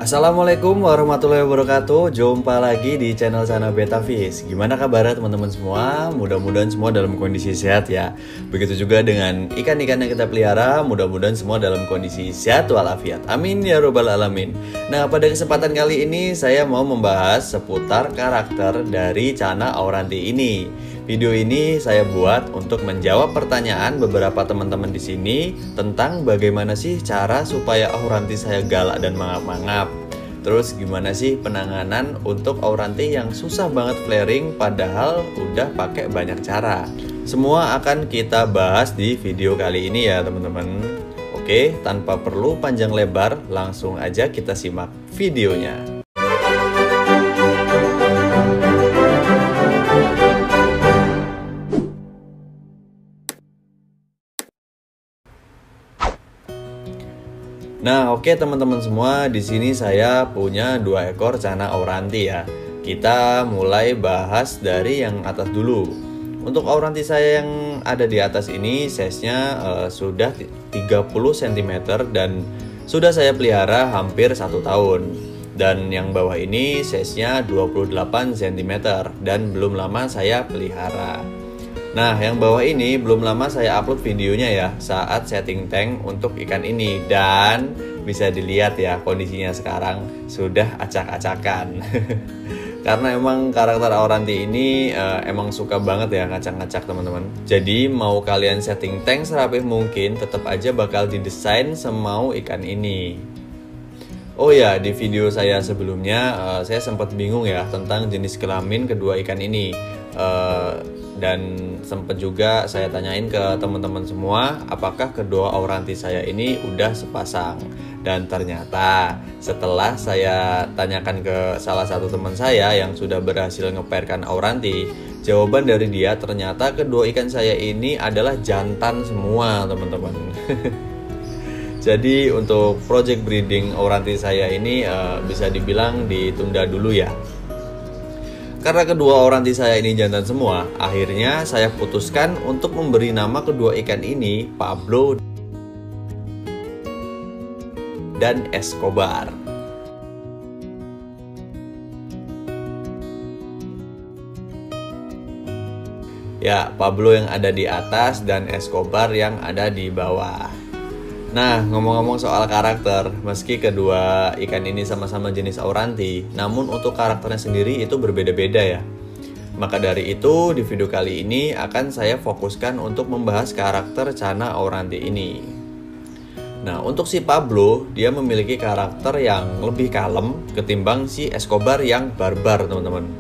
Assalamualaikum warahmatullahi wabarakatuh. Jumpa lagi di channel Sana Beta Fish. Gimana kabarnya teman-teman semua? Mudah-mudahan semua dalam kondisi sehat ya. Begitu juga dengan ikan-ikan yang kita pelihara, mudah-mudahan semua dalam kondisi sehat walafiat. Amin ya robbal alamin. Nah, pada kesempatan kali ini saya mau membahas seputar karakter dari Channa Auranti ini. Video ini saya buat untuk menjawab pertanyaan beberapa teman-teman di sini tentang bagaimana sih cara supaya Auranti saya galak dan mangap-mangap. Terus gimana sih penanganan untuk Auranti yang susah banget flaring padahal udah pakai banyak cara. Semua akan kita bahas di video kali ini ya teman-teman. Oke, tanpa perlu panjang lebar, langsung aja kita simak videonya. Nah, oke teman-teman semua, di sini saya punya 2 ekor Channa Auranti ya. Kita mulai bahas dari yang atas dulu. Untuk Auranti saya yang ada di atas ini size-nya sudah 30 cm dan sudah saya pelihara hampir 1 tahun. Dan yang bawah ini size-nya 28 cm dan belum lama saya pelihara. Nah, yang bawah ini belum lama saya upload videonya ya saat setting tank untuk ikan ini. Dan bisa dilihat ya kondisinya sekarang sudah acak-acakan. Karena emang karakter Auranti ini emang suka banget ya ngacak-ngacak teman-teman. Jadi mau kalian setting tank serapih mungkin tetap aja bakal didesain semau ikan ini. Oh ya, di video saya sebelumnya saya sempat bingung ya tentang jenis kelamin kedua ikan ini. Dan sempat juga saya tanyain ke teman-teman semua apakah kedua Auranti saya ini udah sepasang. Dan ternyata setelah saya tanyakan ke salah satu teman saya yang sudah berhasil ngepairkan Auranti, jawaban dari dia ternyata kedua ikan saya ini adalah jantan semua teman-teman. Jadi untuk project breeding Auranti saya ini bisa dibilang ditunda dulu ya. Karena kedua Auranti saya ini jantan semua, akhirnya saya putuskan untuk memberi nama kedua ikan ini Pablo dan Escobar. Ya, Pablo yang ada di atas dan Escobar yang ada di bawah. Nah, ngomong-ngomong soal karakter, meski kedua ikan ini sama-sama jenis Auranti, namun untuk karakternya sendiri itu berbeda-beda ya. Maka dari itu, di video kali ini akan saya fokuskan untuk membahas karakter Channa Auranti ini. Nah, untuk si Pablo, dia memiliki karakter yang lebih kalem ketimbang si Escobar yang barbar, teman-teman.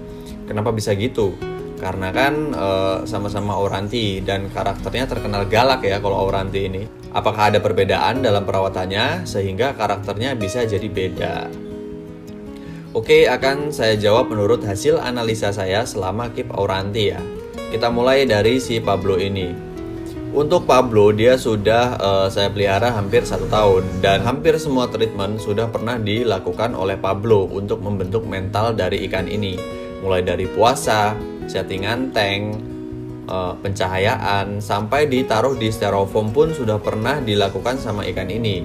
Kenapa bisa gitu? Karena kan sama-sama Auranti dan karakternya terkenal galak ya kalau Auranti ini. Apakah ada perbedaan dalam perawatannya sehingga karakternya bisa jadi beda? Oke, akan saya jawab menurut hasil analisa saya selama keep Auranti ya. Kita mulai dari si Pablo ini. Untuk Pablo, dia sudah saya pelihara hampir 1 tahun dan hampir semua treatment sudah pernah dilakukan oleh Pablo untuk membentuk mental dari ikan ini. Mulai dari puasa, settingan tank, pencahayaan, sampai ditaruh di styrofoam pun sudah pernah dilakukan sama ikan ini.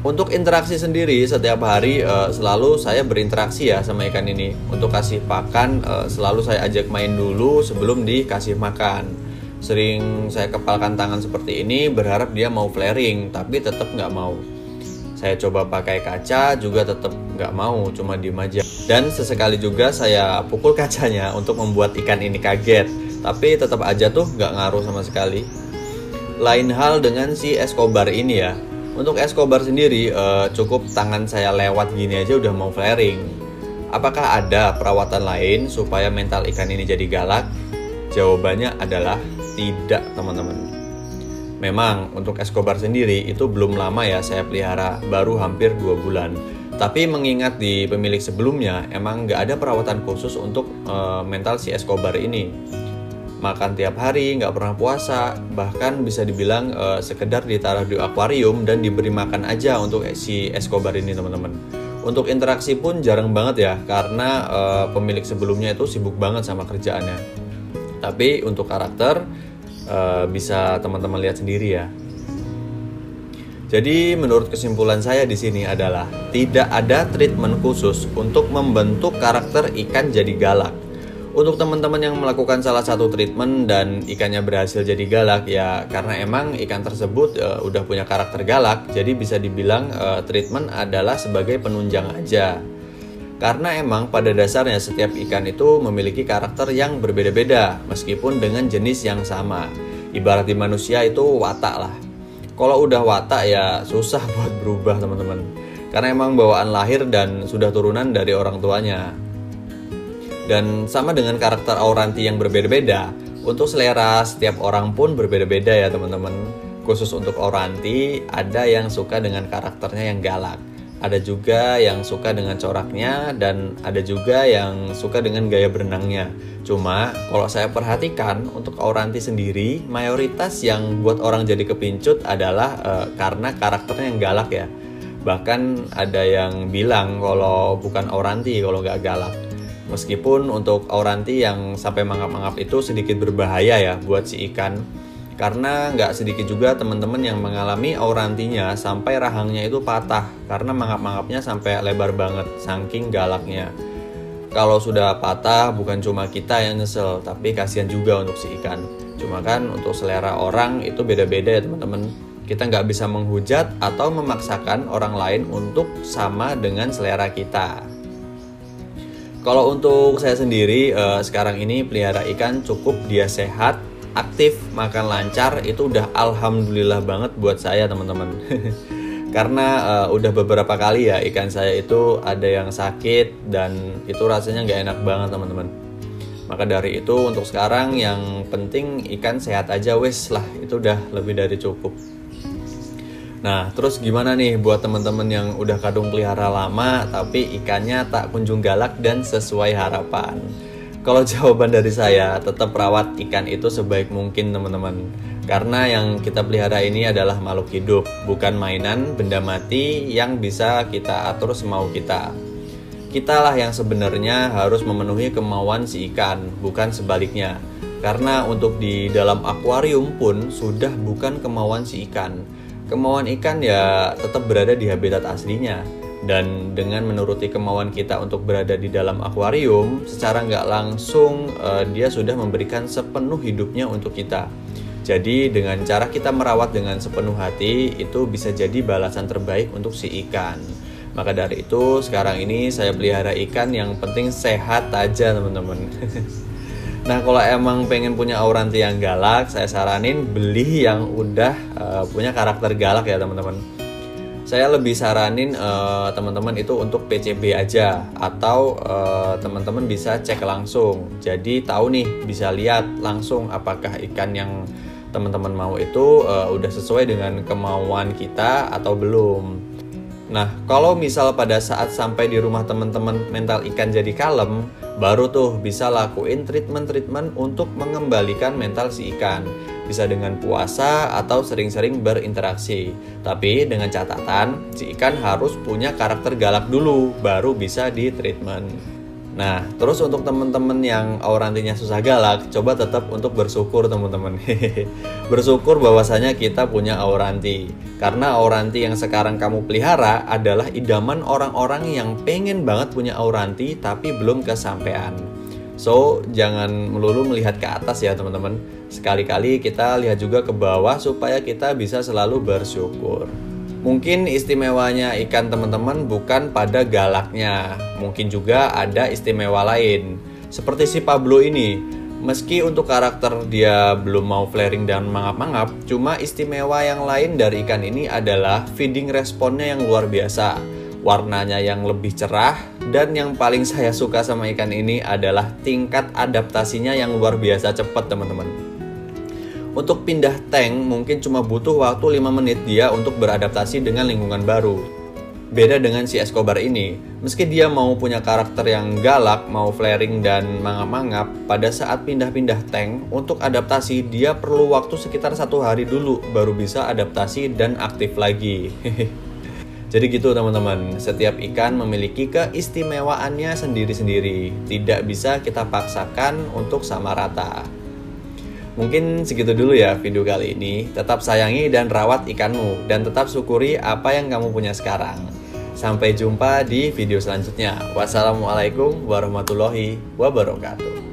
Untuk interaksi sendiri setiap hari selalu saya berinteraksi ya sama ikan ini. Untuk kasih pakan selalu saya ajak main dulu sebelum dikasih makan. Sering saya kepalkan tangan seperti ini berharap dia mau flaring, tapi tetap nggak mau. Saya coba pakai kaca juga tetap nggak mau, cuma diem aja. Dan sesekali juga saya pukul kacanya untuk membuat ikan ini kaget, tapi tetap aja tuh nggak ngaruh sama sekali. Lain hal dengan si Escobar ini ya. Untuk Escobar sendiri cukup tangan saya lewat gini aja udah mau flaring. Apakah ada perawatan lain supaya mental ikan ini jadi galak? Jawabannya adalah tidak teman-teman. Memang untuk Escobar sendiri itu belum lama ya saya pelihara, baru hampir 2 bulan. Tapi mengingat di pemilik sebelumnya emang nggak ada perawatan khusus untuk mental si Escobar ini. Makan tiap hari, nggak pernah puasa, bahkan bisa dibilang sekedar ditaruh di akuarium dan diberi makan aja untuk si Escobar ini teman-teman. Untuk interaksi pun jarang banget ya, karena pemilik sebelumnya itu sibuk banget sama kerjaannya. Tapi untuk karakter bisa teman-teman lihat sendiri ya. Jadi menurut kesimpulan saya di sini adalah tidak ada treatment khusus untuk membentuk karakter ikan jadi galak. Untuk teman-teman yang melakukan salah satu treatment dan ikannya berhasil jadi galak, ya karena emang ikan tersebut udah punya karakter galak, jadi bisa dibilang treatment adalah sebagai penunjang aja. Karena emang pada dasarnya setiap ikan itu memiliki karakter yang berbeda-beda meskipun dengan jenis yang sama. Ibarat di manusia itu watak lah. Kalau udah watak ya susah buat berubah teman-teman. Karena emang bawaan lahir dan sudah turunan dari orang tuanya. Dan sama dengan karakter Auranti yang berbeda-beda, untuk selera setiap orang pun berbeda-beda ya teman-teman. Khusus untuk Auranti, ada yang suka dengan karakternya yang galak, ada juga yang suka dengan coraknya, dan ada juga yang suka dengan gaya berenangnya. Cuma kalau saya perhatikan untuk Auranti sendiri, mayoritas yang buat orang jadi kepincut adalah karena karakternya yang galak ya. Bahkan ada yang bilang kalau bukan Auranti kalau nggak galak. Meskipun untuk Auranti yang sampai mangap-mangap itu sedikit berbahaya ya buat si ikan. Karena nggak sedikit juga teman-teman yang mengalami Aurantinya sampai rahangnya itu patah karena mangap-mangapnya sampai lebar banget saking galaknya. Kalau sudah patah bukan cuma kita yang nyesel, tapi kasihan juga untuk si ikan. Cuma kan untuk selera orang itu beda-beda ya teman-teman. Kita nggak bisa menghujat atau memaksakan orang lain untuk sama dengan selera kita. Kalau untuk saya sendiri, sekarang ini pelihara ikan cukup dia sehat, aktif, makan lancar, itu udah alhamdulillah banget buat saya teman-teman. Karena udah beberapa kali ya ikan saya itu ada yang sakit dan itu rasanya nggak enak banget teman-teman. Maka dari itu untuk sekarang yang penting ikan sehat aja wes lah, itu udah lebih dari cukup. Nah, terus gimana nih buat teman-teman yang udah kadung pelihara lama tapi ikannya tak kunjung galak dan sesuai harapan? Kalau jawaban dari saya, tetap rawat ikan itu sebaik mungkin teman-teman. Karena yang kita pelihara ini adalah makhluk hidup, bukan mainan benda mati yang bisa kita atur semau kita. Kitalah yang sebenarnya harus memenuhi kemauan si ikan, bukan sebaliknya. Karena untuk di dalam akuarium pun sudah bukan kemauan si ikan. Kemauan ikan ya tetap berada di habitat aslinya. Dan dengan menuruti kemauan kita untuk berada di dalam akuarium, secara nggak langsung dia sudah memberikan sepenuh hidupnya untuk kita. Jadi dengan cara kita merawat dengan sepenuh hati, itu bisa jadi balasan terbaik untuk si ikan. Maka dari itu sekarang ini saya pelihara ikan yang penting sehat aja teman-teman. Nah kalau emang pengen punya Auranti yang galak, saya saranin beli yang udah punya karakter galak ya teman-teman. Saya lebih saranin teman-teman itu untuk PCB aja, atau teman-teman bisa cek langsung. Jadi tahu nih, bisa lihat langsung apakah ikan yang teman-teman mau itu udah sesuai dengan kemauan kita atau belum. Nah, kalau misal pada saat sampai di rumah teman-teman mental ikan jadi kalem, baru tuh bisa lakuin treatment-treatment untuk mengembalikan mental si ikan. Bisa dengan puasa atau sering-sering berinteraksi. Tapi dengan catatan, si ikan harus punya karakter galak dulu, baru bisa di treatment. Nah, terus untuk teman-teman yang Aurantinya susah galak, coba tetap untuk bersyukur teman-teman. Bersyukur bahwasanya kita punya Auranti. Karena Auranti yang sekarang kamu pelihara adalah idaman orang-orang yang pengen banget punya Auranti tapi belum kesampaian. So, jangan melulu melihat ke atas ya teman-teman. Sekali-kali kita lihat juga ke bawah supaya kita bisa selalu bersyukur. Mungkin istimewanya ikan teman-teman bukan pada galaknya, mungkin juga ada istimewa lain. Seperti si Pablo ini, meski untuk karakter dia belum mau flaring dan mangap-mangap, cuma istimewa yang lain dari ikan ini adalah feeding responnya yang luar biasa. Warnanya yang lebih cerah, dan yang paling saya suka sama ikan ini adalah tingkat adaptasinya yang luar biasa cepat teman-teman. Untuk pindah tank mungkin cuma butuh waktu 5 menit dia untuk beradaptasi dengan lingkungan baru. Beda dengan si Escobar ini, meski dia mau punya karakter yang galak, mau flaring dan mangap-mangap, pada saat pindah-pindah tank, untuk adaptasi dia perlu waktu sekitar 1 hari dulu baru bisa adaptasi dan aktif lagi. Jadi gitu teman-teman, setiap ikan memiliki keistimewaannya sendiri-sendiri, tidak bisa kita paksakan untuk sama rata. Mungkin segitu dulu ya video kali ini. Tetap sayangi dan rawat ikanmu, dan tetap syukuri apa yang kamu punya sekarang. Sampai jumpa di video selanjutnya. Wassalamualaikum warahmatullahi wabarakatuh.